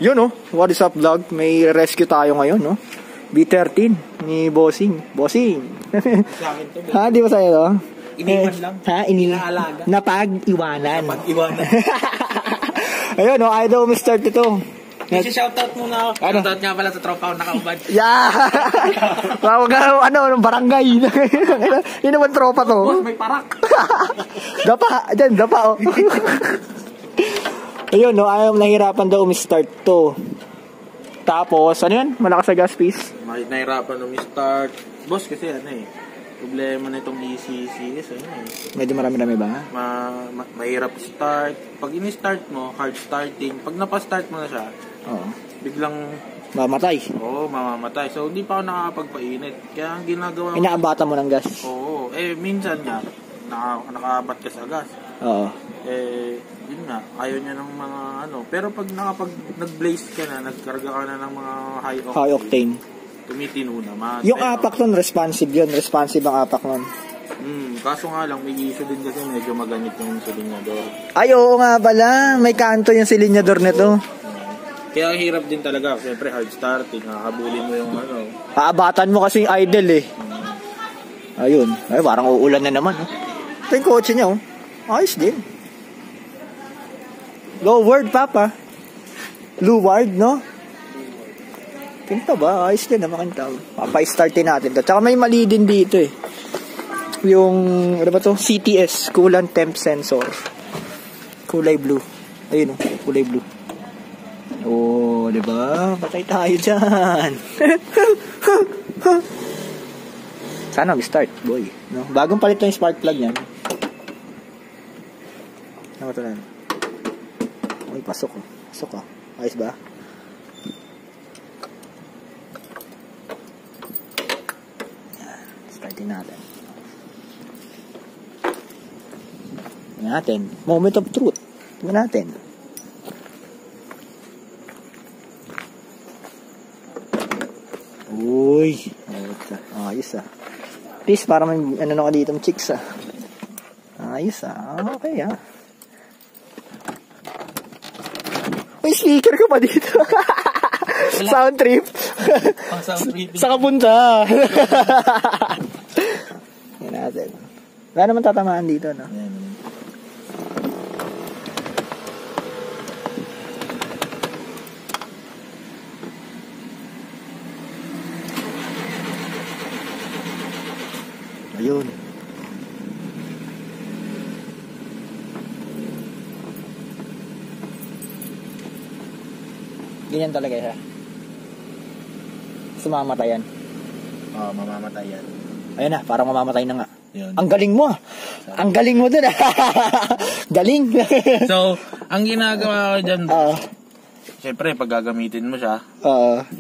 Yun oh, what is up vlog? May rescue tayo ngayon no. B13 ni Bossing. Ha, di ba sa'yo to? Iniwan lang. Ha? Inaalaga. Napag-iwanan. Napag-iwanan. Ayun no, ayaw mo start ito. Kasi shoutout muna ako. Ano? Shoutout nga pala sa tropa ko nakaubad. Yeah! Barangay. Yun naman tropa to. Boss, may parak. Dapa oh. Ayun no, ayaw nahirapan daw start to. Tapos, ano yan? Malakas sa gas piece? Nahirapan start. Boss, kasi problema na itong ECCS. Medyo marami-rami ba? Mahirap start. Pag ini-start mo, hard starting. Pag napastart mo na siya, biglang mamatay. Oo, mamamatay. So, hindi pa ako nakakapagpainit. Kaya ang ginagawa ko... Inaabata mo ng gas. Oo. Minsan nga, nakaabat ka sa gas. Oo. Yun nga, ayaw niya ng mga Pero pag nag-blaze ka na, nagkarga ka na ng mga high octane. Tumitino na. Yung apak nun, responsive yun. Responsive ang apak nun. Kaso nga lang, may issue din kasi medyo maganit yung silinyador. Ay, oo nga pala. May kanto yung silinyador nito. Kaya hirap din talaga. Siyempre, hard starting. Nakakabulin mo yung Aabatan mo kasi idle eh. Ayun. Ay, parang uulan na naman. Ito yung kotse niya oh. Ayos din. Low-word, Papa. Low-word, no? Kinta ba? Ayos din naman kinta. Papa-startin natin to. Tsaka may mali din dito eh. Yung, ano ba to? CTS, Coolant Temp Sensor. Kulay blue. Ayun oh, kulay blue. Oh, diba? Patay tayo dyan. Sana mag-start, boy. No? Bagong palit na yung spark plug niyan. Ano ito na? Uy, pasok oh. Pasok oh. Ayos ba? Yan. Startin natin. Tingnan natin. Moment of truth. Tingnan natin. Uy. Ayos ah. Please, para may ano ka dito chicks ah. Ayos ah. Okay ah. May speaker ka pa dito. Sound trip. Sound trip. Sa kapunta. Yan natin. Wala naman tatamaan dito, no? Ayun. Ganyan talaga siya. Sumamatayan. Oo, mamamatayan. Ayun na, parang mamamatay na nga. Yun. Ang galing mo. Ang galing mo dun. Galing. So, ang ginagawa ko dyan, siyempre, pag gagamitin mo siya,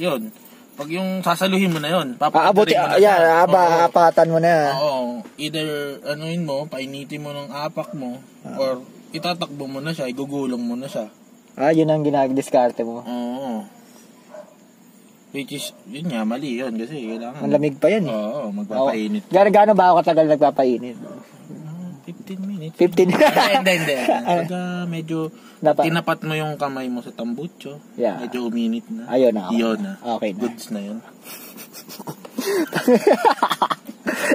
yun. Pag yung sasaluhin mo na yun, papakatarin mo na siya. Apakatan mo na. Oo. Either, painitin mo ng apak mo, or itatakbo mo na siya, igugulong mo na siya. Yun ang ginag-diskarte mo. Oo. Which is, yun nga, mali yun. Kasi kailangan... Malamig pa yan eh. Oo, magpapainit. Gaano ba ako katagal nagpapainit? 15 minutes. 15? Hindi. Pag medyo tinapat mo yung kamay mo sa tambucho, medyo uminit na. Ayun na. Yun na. Okay na. Goods na yun.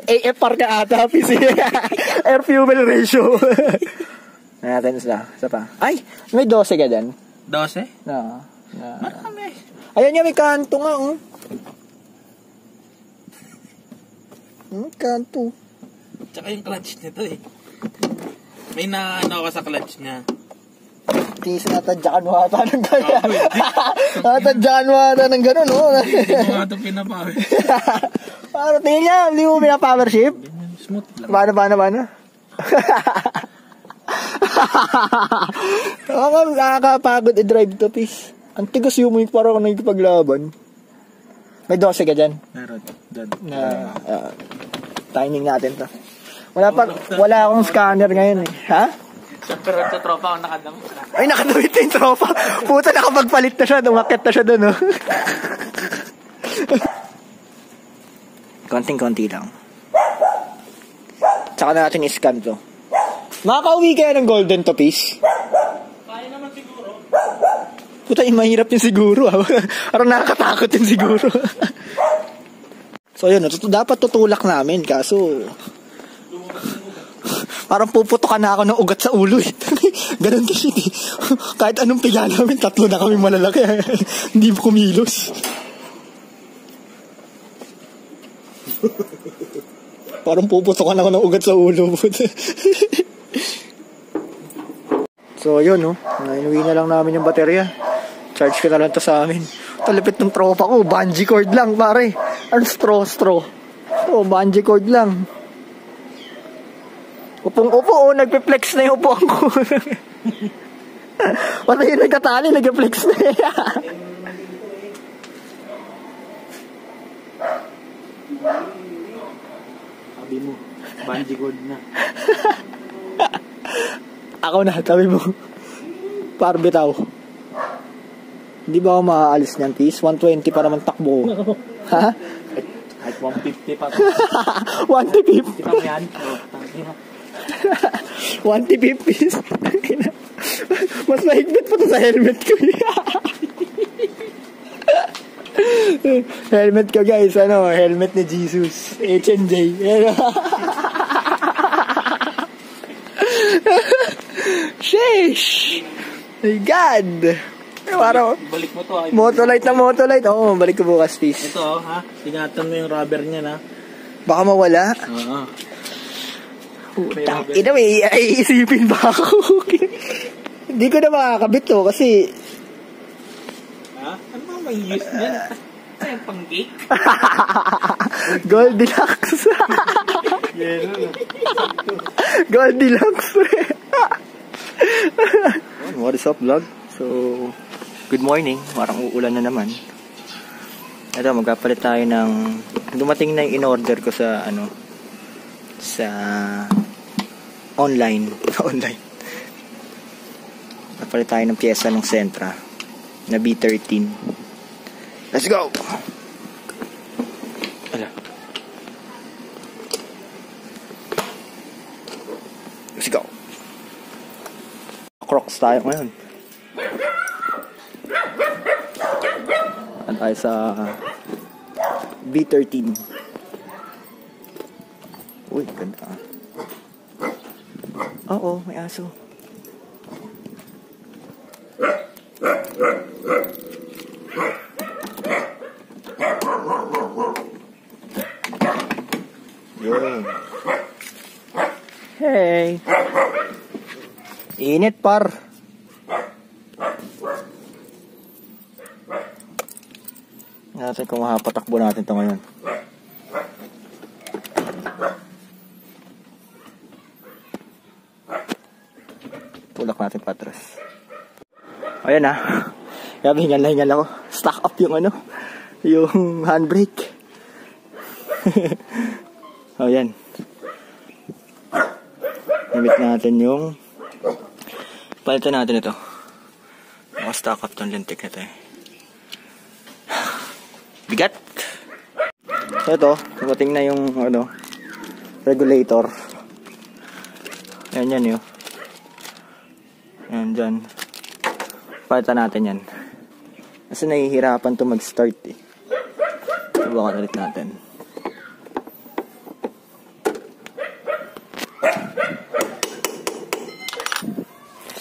AFR ka ata, PC. Air fuel ratio. Natin isa pa. Ay, may 12 ka dyan. 12? No. Marami. Ayan niya, may kanto nga, oh. Kanto. Tsaka yung clutch nito eh. May naano ka sa clutch niya. Tingis natadyakan mo ata ng gano'n. Natadyakan mo ata ng gano'n, no? Hindi mo nga ito pinapower. Parang tingin niya, hindi mo pinapower shift? Smooth lang. Paano? Nakakapagod i-drive to, please. Ang tigas yung mga parang nagpaglaban. May 12 ka dyan? Meron. Dyan. Timing natin to. Wala akong scanner ngayon eh. Ha? Pero sa tropa ako nakadamit. Ay, nakadamit na yung tropa. Puta, nakapagpalit na siya. Umakit na siya dun, oh. Konting-konti lang. Tsaka na natin i-scan to. Makakauwi kaya ng golden to, piece? Kaya naman siguro. Puta, yung mahirap yun siguro. Parang nakakatakot yun siguro. So yun, dapat tutulak namin. Kaso, parang puputokan na ako ng ugat sa ulo. Ganun kasi. Kahit anong piga namin, 3 na kami malalaki. Hindi mo kumilos. Parang puputokan ako ng ugat sa ulo. So yun, no? Inuwi na lang namin yung baterya. Charge ko na lang to sa amin. Talipit ng tropa ko. Bungee cord lang, pare. Ano straw? So, bungee cord lang. Upong-upo, nagpe-flex na yung upuan ko. Pati yung nagkatali, nagpe-flex na. Sabi mo, bungee cord na. Ako na, sabi mo. Parbitaw. Hindi ba ako maaalis niyan, Tis? 120 pa naman takbo. Ha? Kahit 150 pa. 150 pa yan. 150. Mas mahigpit pa to sa helmet ko. Helmet ko, guys. Helmet ni Jesus. H&J. Sheesh! My God! Balik mo to. Motolite. Oo, balik ko bukas, please. Ito, ha? Tingatan mo yung rubber niya, na. Baka mawala. Oo. Ina, may iisipin ba ako? Hindi ko na makakabit to kasi... Ha? Ano ba may use niyan? Ay, pang-cake? Goldilocks. Goldilocks. What is up, vlog? So, good morning. Parang uulan na naman. Ito, magpapalit tayo ng... Dumating na yung in-order ko sa, sa online. Magpapalit tayo ng pyesa ng Sentra na B13. Let's go! Let's go! Crocs tayo ngayon. Tayo sa B13. Uy, ganda. Oo, may aso. Yun. Hey! Init, par. Natin kung mapatakbo natin ito ngayon. Tulak natin patras. Ayan na. Kaya hingal ako. Stack up yung yung handbrake. Ayan. Gamit natin yung palitan natin ito. Maka-stack up tong lintik na ito eh. Bigat. So ito, dumating na yung regulator. Yan yun. Yan dyan. Palitan natin yan. Kasi nahihirapan to mag-start eh. Subukan ulit natin.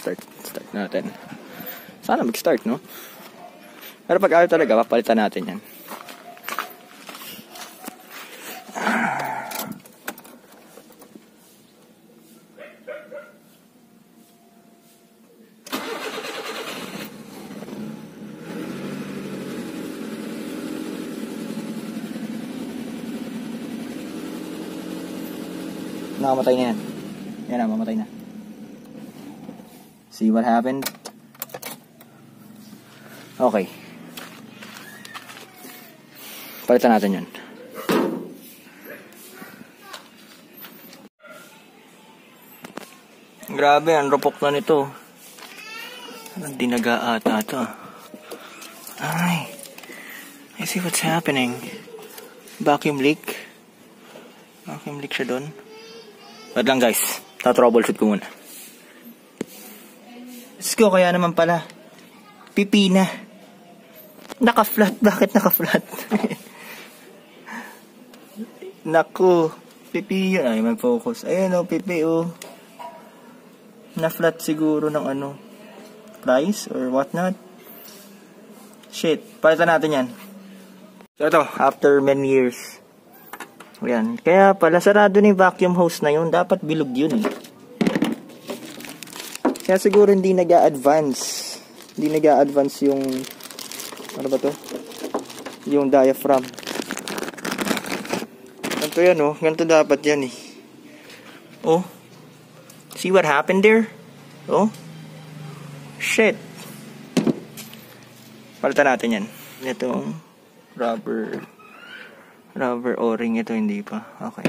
Start natin. Sana mag-start, no? Pero pag ayaw talaga, papalitan natin yan. Nakamatay na yan. Yan na, mamatay na. See what happened? Okay. Palitan natin yun. Grabe, ang rupok na nito. Ang dinaga ata ito. Ay. I see what's happening. Vacuum leak. Vacuum leak siya doon. Wait lang guys. Ta-troubleshoot ko muna. Let's go, kaya naman pala. Pipina. Naka-flat. Bakit naka-flat? Naku. Pipi yun. Ay, mag-focus. Ayun o, pipi o. Na-flat siguro ng ano. Price or whatnot. Shit. Palitan natin yan. So ito, after many years. Ayan. Kaya pala, sarado na yung vacuum hose na yun. Dapat bilog yun eh. Kaya siguro hindi nag-a-advance. Hindi nag-a-advance yung ano ba to? Yung diaphragm. Ganito yan oh. Ganito dapat yan eh. Oh. See what happened there? Oh. Shit. Palitan natin yan. Itong rubber o-ring. Ito hindi pa. Okay.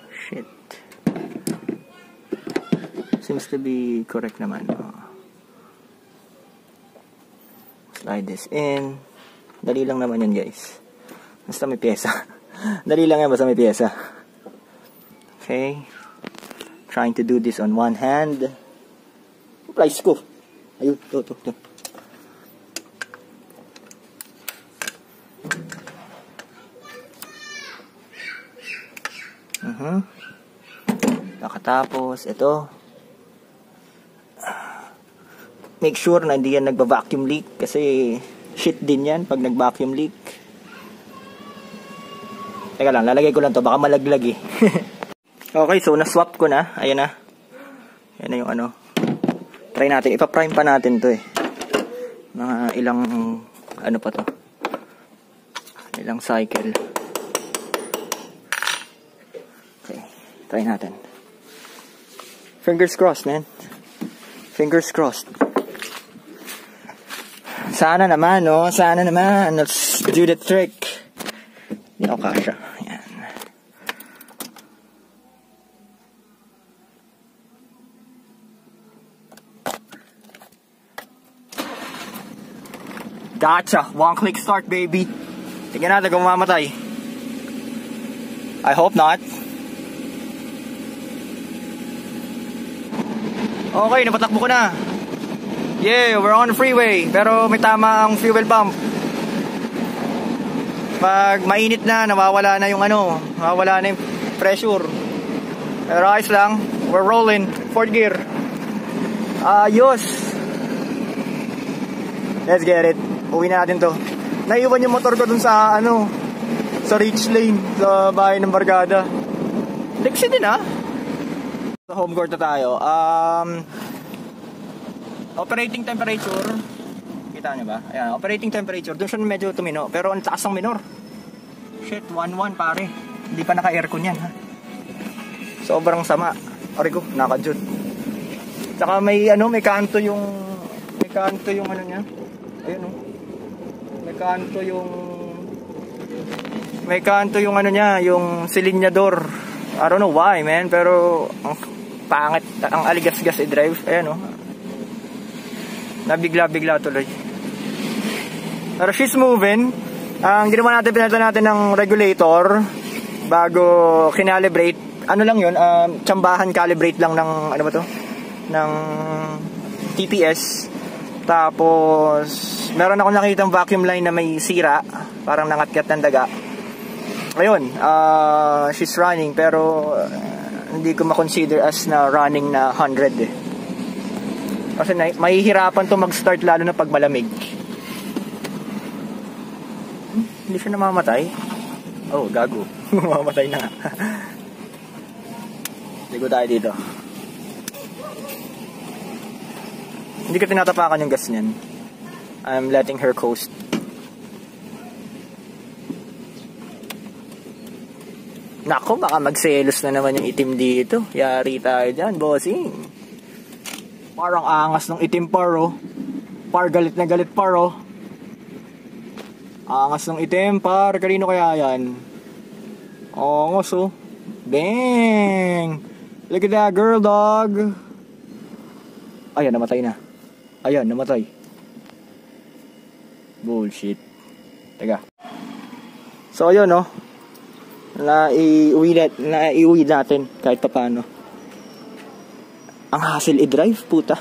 Shit. Seems to be correct naman. Slide this in. Dali lang naman yan guys. Basta may pyesa. Dali lang yan basta may pyesa. Okay. Trying to do this on one hand. Price ko. Ayun. To. Nakatapos, ito. Make sure na hindi yan nagba-vacuum leak kasi shit din yan pag nag-vacuum leak. Teka lang, lalagay ko lang to, baka malaglag eh. Okay, so na-swap ko na. Ayan na. Ayan na yung ano. Try natin, ipa-prime pa natin to eh. Mga ilang, ano pa to. Ilang cycle. Okay, try natin. Fingers crossed, man. Fingers crossed. Sana naman, no? Sana naman. Let's do the trick. Hindi ako kasha. Ayan. Gotcha. One click start, baby. Tingnan natin kung mamamatay. I hope not. Okay, napatakbo ko na. Yeah, we're on the freeway. Pero may tama ang fuel pump. Pag mainit na, nawawala na yung ano. Nawawala na yung pressure. Pero ayos lang. We're rolling. Fourth gear. Ayos. Let's get it. Uwi na natin to. Naiwan yung motor ko dun sa ano, sa reach lane. Sa bahay ng barkada. Lexi din ah. Sa home court na tayo. Operating temperature. Kita nyo ba? Ayan, operating temperature. Doon siya medyo tumino. Pero ang taas ng minor. Shit, 1-1 pare. Hindi pa naka-aircon yan ha. Sobrang sama. Ari ko, naka-jud. Tsaka may ano, may kanto yung ano niya. Ayun oh. May kanto yung ano niya, yung silinyador. I don't know why, man, pero ang pangit, ang aligas-gas i-drive. Ayan oh. Nabigla-bigla tuloy. Pero she's moving. Ang ginawa natin, pinalitan natin ng regulator bago kinalibrate. Ano lang yun, tsambahan calibrate lang ng, ano ba to? Ng TPS. Tapos, meron akong nakitang vacuum line na may sira. Parang nangatkat ng daga. Ayun, she's running pero hindi ko ma-consider as na running na 100 eh. Kasi mahihirapan to mag-start lalo na pag malamig. Hindi siya namamatay. Oh, gago. Mamamatay na. Ligo tayo dito. Hindi ko tinatapakan yung gas niyan. I'm letting her coast. Nako, baka magselos na naman yung itim dito. Yari tayo dyan, bossing. Parang angas ng itim par, oh. Par, galit na galit par, oh. Angas ng itim par. Kanino kaya yan? Angas, oh. Bang! Look at that girl, dog. Ayan, namatay na. Ayan, namatay. Bullshit. Teka. So, ayun, oh. Naiuwi natin kahit pa paano. Ang hassle i-drive, puta.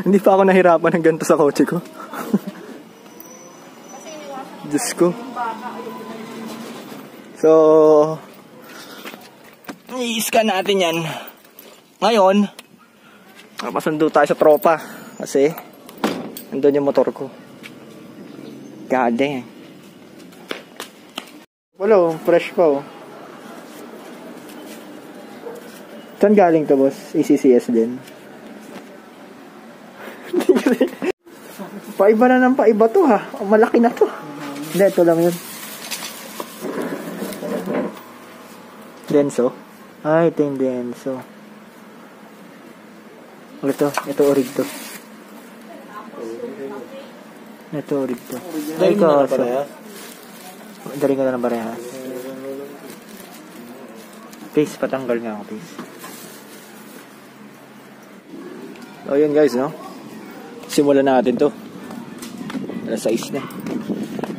Hindi pa ako nahirapan ng ganito sa kotse ko. Diyos ko. So, i-scan natin yan. Ngayon, masundo tayo sa tropa. Kasi, nandun yung motor ko. God damn. Wala, fresh pa oh. Saan galing to, boss? ACCS din. Paiba na ng paiba to ha. Malaki na to. Hindi, ito lang yun. Denso? Ay, ito yung Denso. Ito orig to. Ito orig to. Ay, kaso. Daling ka na ng parehas. Please, patanggal nga ako, please. So, yun guys, no? Simulan natin to. Alas 6 na.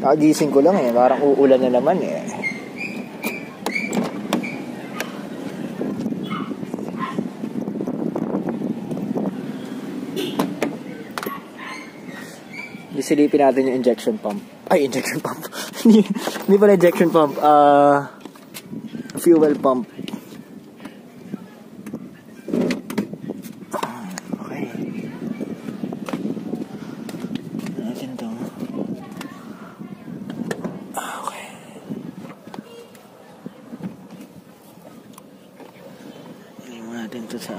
Kagising ko lang eh. Parang uulan na naman eh. Silipin natin yung injection pump. Ay, injection pump. Hindi pala injection pump. Fuel pump. Okay. Natin ito. Okay. Ilagay mo natin ito sa...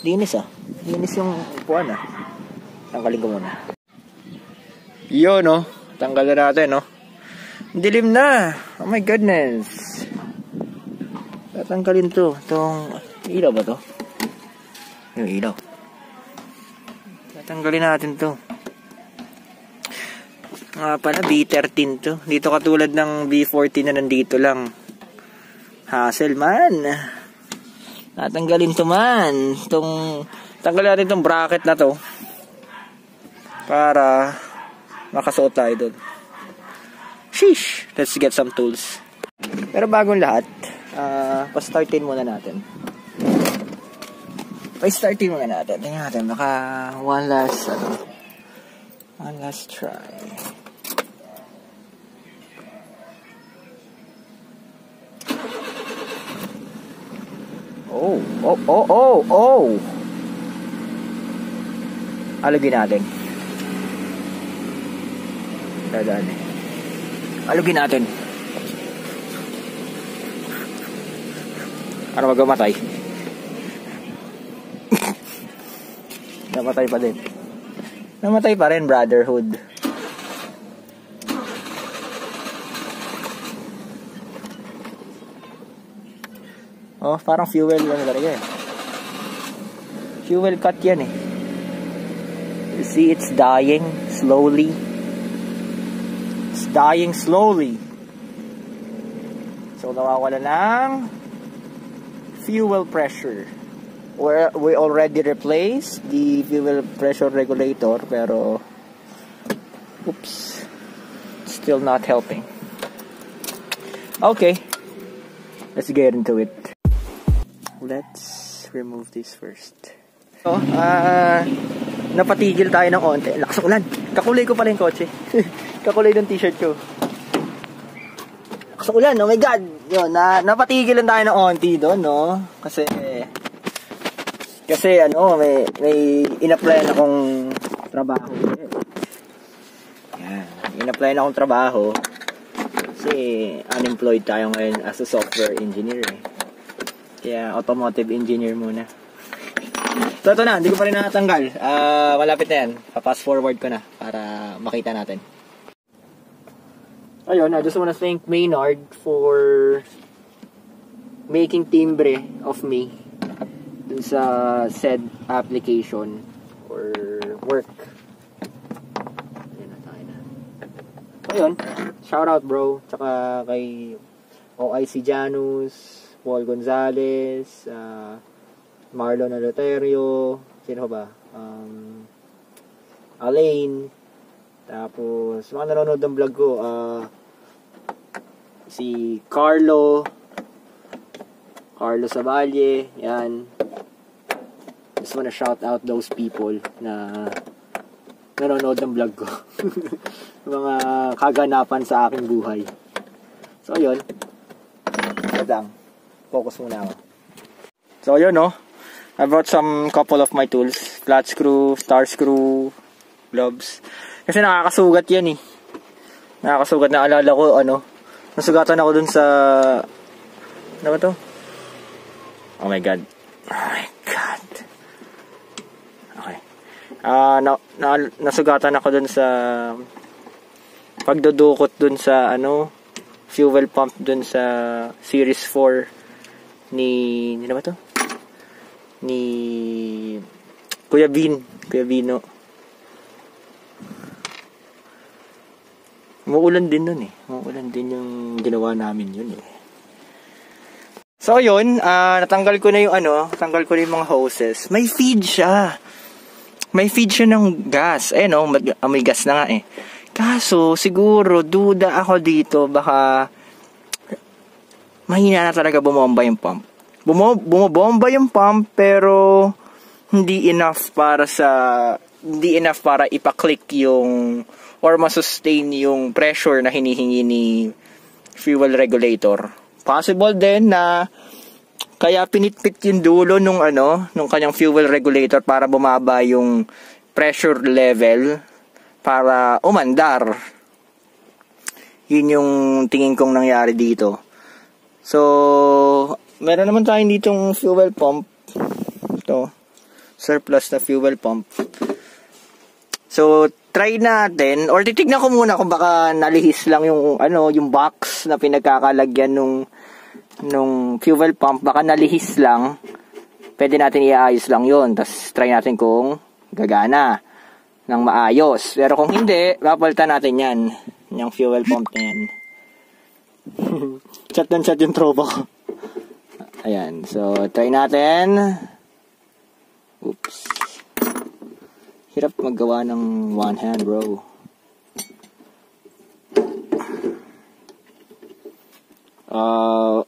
Linis ah. Linis yung upuan ah. Tanggalin ko muna. Yun, no? Tanggal na natin, no? Dilim na! Oh my goodness! Tatanggalin to. Itong... Ilaw ba to? Yung ilaw. Tatanggalin natin to. Nga pala, B13 to. Dito katulad ng B14 na nandito lang. Hassle, man! Tatanggalin to, man! Tanggalin natin tong bracket na to. Para... makasuot tayo doon. Sheesh! Let's get some tools. Pero bagong lahat, pa-startin muna natin. Pa-startin muna natin. Tingnan natin, baka one last try. Oh! Alugin natin. Dadaan. Alugin natin. Ano magamatay? Namatay pa din. Namatay pa rin, brotherhood. Oh, parang fuel yan talaga eh. Fuel cut yan eh. You see, it's dying slowly. Dying slowly. So nawawala ng fuel pressure. We already replaced the fuel pressure regulator, pero oops, still not helping. Okay, let's get into it. Let's remove this first. So, napatigil tayo ng onte. Lakas ng ulan. Kakulay ko pala yung kotse. Kakulay ng t-shirt ko. Lakas ng ulan. Oh my God. Yun, napatigilan tayo ng onte doon, no? Kasi ano, may in-applyan akong trabaho. Yan. In-applyan akong trabaho. Kasi unemployed tayo ngayon as a software engineer. Kaya automotive engineer muna. So ito na, hindi ko pa rin nakatanggal. Malapit na yan. Pa-fast forward ko na para makita natin. Ayun, I just wanna thank Maynard for making timbre of me dun sa said application or work. Ayun, shout out bro. Tsaka kay OIC Janus, Paul Gonzales, Marlon Aloterio, sino ba? Alain, tapos mga nanonood ng vlog ko, si Carlo Savalle, yan. just wanna shout out those people na nanonood ng vlog ko. Mga kaganapan sa aking buhay. So, yun. Madang. Focus muna ako. So, yun, no? I brought some couple of my tools. Flat screw, star screw, gloves. Kasi nakakasugat yan, eh. Nakakasugat. Naalala ko, nasugatan ako dun sa... Ano ba to? Oh my God. Oh my God. Okay. Nasugatan ako dun sa... Pagdudukot dun sa, fuel pump dun sa Series 4 ni... Ano ba to? Ni Kuya Bino. Umuulan din nun eh. Umuulan din yung ginawa namin yun eh. So yun, natanggal ko na yung natanggal ko na yung mga hoses. May feed siya. May feed siya ng gas. May gas na nga eh. Kaso siguro duda ako dito, baka mahina na talaga bumomba yung pump. Bumobomba yung pump pero hindi enough para ipa-click yung or ma-sustain yung pressure na hinihingi ni fuel regulator. Possible din na kaya pinitpit yung dulo nung kanyang fuel regulator para bumaba yung pressure level para umandar. Yun yung tingin kong nangyari dito. So, meron naman tayong ditong fuel pump. Ito. Surplus na fuel pump. So, try natin. Or titignan ko muna kung baka nalihis lang yung, yung box na pinagkakalagyan nung fuel pump. Baka nalihis lang. Pwede natin iayos lang yun. Tapos, try natin kung gagana ng maayos. Pero kung hindi, papalitan natin yan. Yung fuel pump na yan. Chat yung tropa ko. Ayan, so try natin. Oops. Hirap maggawa ng one hand, bro.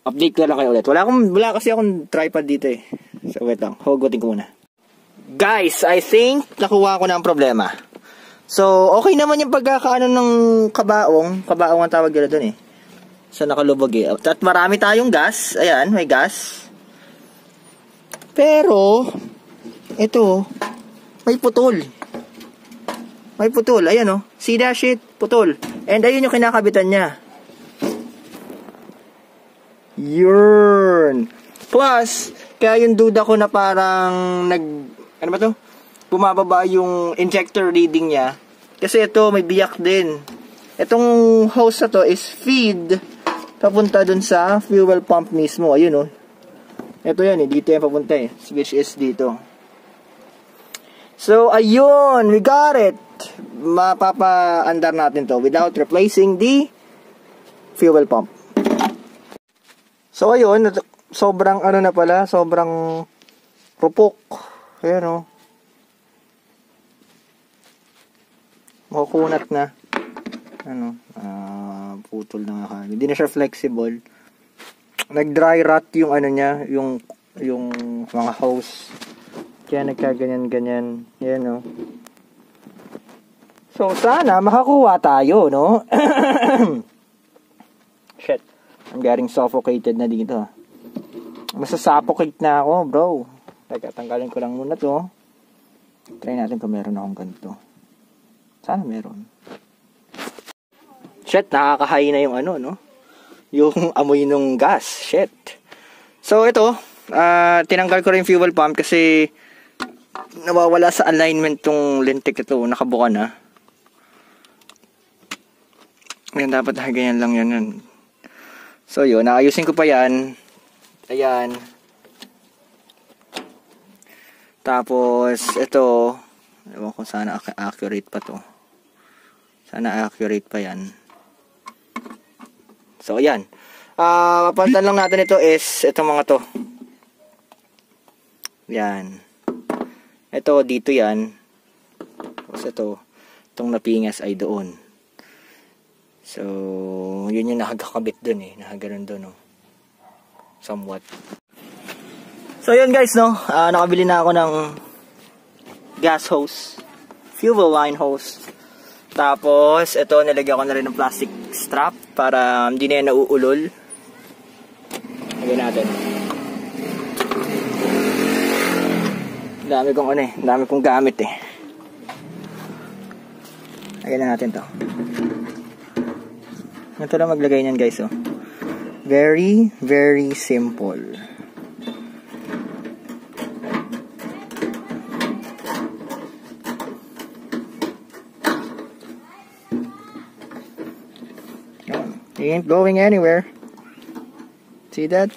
Update ko lang kayo ulit. Wala kasi akong tripod dito eh. So wait lang, hugutin ko muna. Guys, I think nakuha ko na ang problema. So, okay naman yung pagkakaano ng kabaong. Kabaong ang tawag nila dun eh. So, nakalubog eh. At marami tayong gas. Ayan, may gas. Pero, ito, may putol. May putol. Ayan o. See that shit? Putol. And ayun yung kinakabitan niya. Yun. Plus, kaya yung duda ko na parang ano ba to? Bumababa yung injector reading niya. Kasi ito, may biyak din. Itong hose na to is feed papunta dun sa fuel pump mismo. Ayun oh. Ito yan eh. Dito yan papunta eh. Which is dito. So, ayun. We got it. Mapapa-andar natin to without replacing the fuel pump. So, ayun. Sobrang na pala. Sobrang rupok. Ayun oh. Makukunat na. Putol na nga. Hindi na siya flexible. Nag-dry rot yung niya, yung mga hose. Kaya nagkaganyan-ganyan. Yan o. So, sana makakuha tayo, no? Shit. I'm getting suffocated na dito. Masasuffocate na ako, bro. Teka, tanggalin ko lang muna to. Try natin kung meron akong ganito. Sana meron. Shit, nakakahay na yung no? Yung amoy ng gas. Shit. So, ito. Tinanggal ko rin fuel pump kasi nawawala sa alignment tong lintik ito. Nakabuka na. Ngayon, dapat ganyan lang yan. So, yun. Naayusin ko pa yan. Ayan. Tapos, ito. Ewan ko sana accurate pa to. Sana accurate pa yan. So, ayan. Papalitan lang natin ito is itong mga to. Yan. Ito, dito yan. Tapos ito, itong napingas ay doon. So, yun yung nakagakabit dun eh. Nakaganon dun, oh. Somewhat. So, yun guys, no. Nakabili na ako ng gas hose. Fuel line hose. Tapos, ito, nilagyan ko na rin ng plastic strap para hindi na yan nauulol. Lagyan natin. Dami kong gamit eh. Lagyan na natin to. Ito lang maglagay niyan guys, oh. Very, very simple. He ain't going anywhere. See that?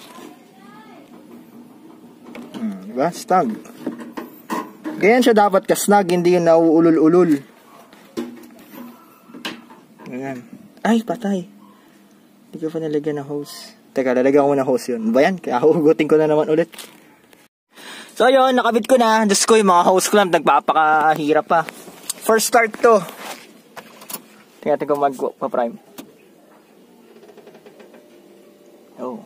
Diba? Snug. Ganyan siya dapat ka-snug, hindi yung nauulol-ulol. Ganyan. Ay, patay. Hindi ko pa nalagyan na hose. Teka, lalagyan ko na hose yun. Ba yan? Kaya hugutin ko na naman ulit. So yun, nakabit ko na. Diyos ko, yung mga hose clamp, nagpapakahirap pa. First start to. Tingnan natin kung magpa-prime. Oh.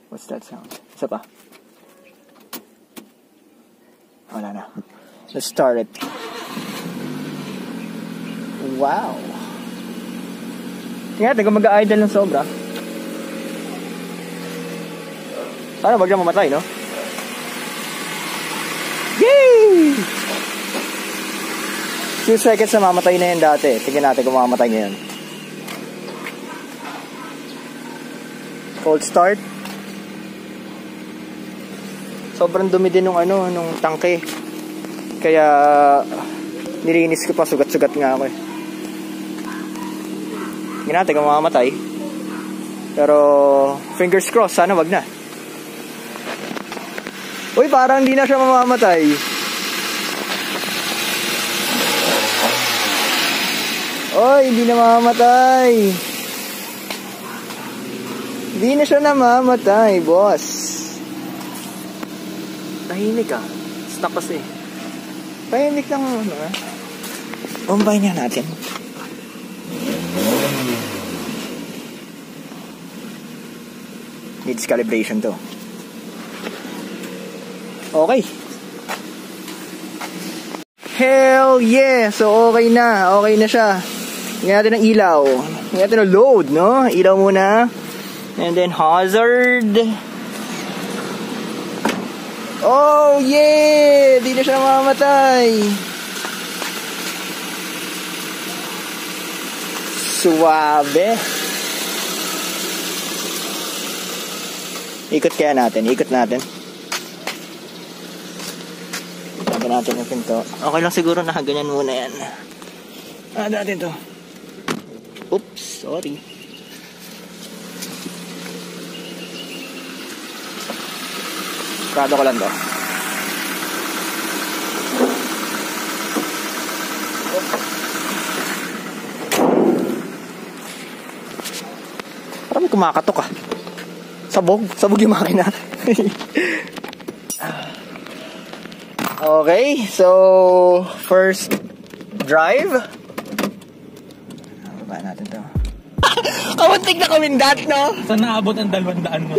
What's that sound? Isa pa. Wala na. Let's start it. Wow. Tingnan natin kung mag-idle ng sobra. Sana wag na mamatay, no? Yay! 2 seconds na mamatay na yan dati. Tingnan natin kung mamatay ngayon. Cold start. Sobrang dumi din nung nung tangke. Kaya nilinis ko pa, sugat-sugat nga ako eh. Tingnan natin kung mamamatay. Pero fingers crossed, sana wag na. Uy, parang hindi na siya mamamatay. Uy, hindi na mamamatay. Hindi na siya namamatay, boss. Tahimik ah. Stuck kasi. Tahimik lang Bombay niya natin. Needs calibration to. Okay. Hell yeah! So okay na. Okay na siya. Tingnan natin ang ilaw. Tingnan natin ang load, no? Ilaw muna. And then hazard. Oh yeah! Di na siya mamamatay. Suwabe. Ikot kaya natin. Ikot natin. Ikot natin yung pinto. Okay lang siguro na ganyan muna yan. Natin to. Oops, sorry. Kado ko lang to. Parang may kumakatok ah. Sabog yung makina. Okay, so first drive. Baba natin to. Kamuntik na kaming dat, no? Saan naabot ang 200 mo?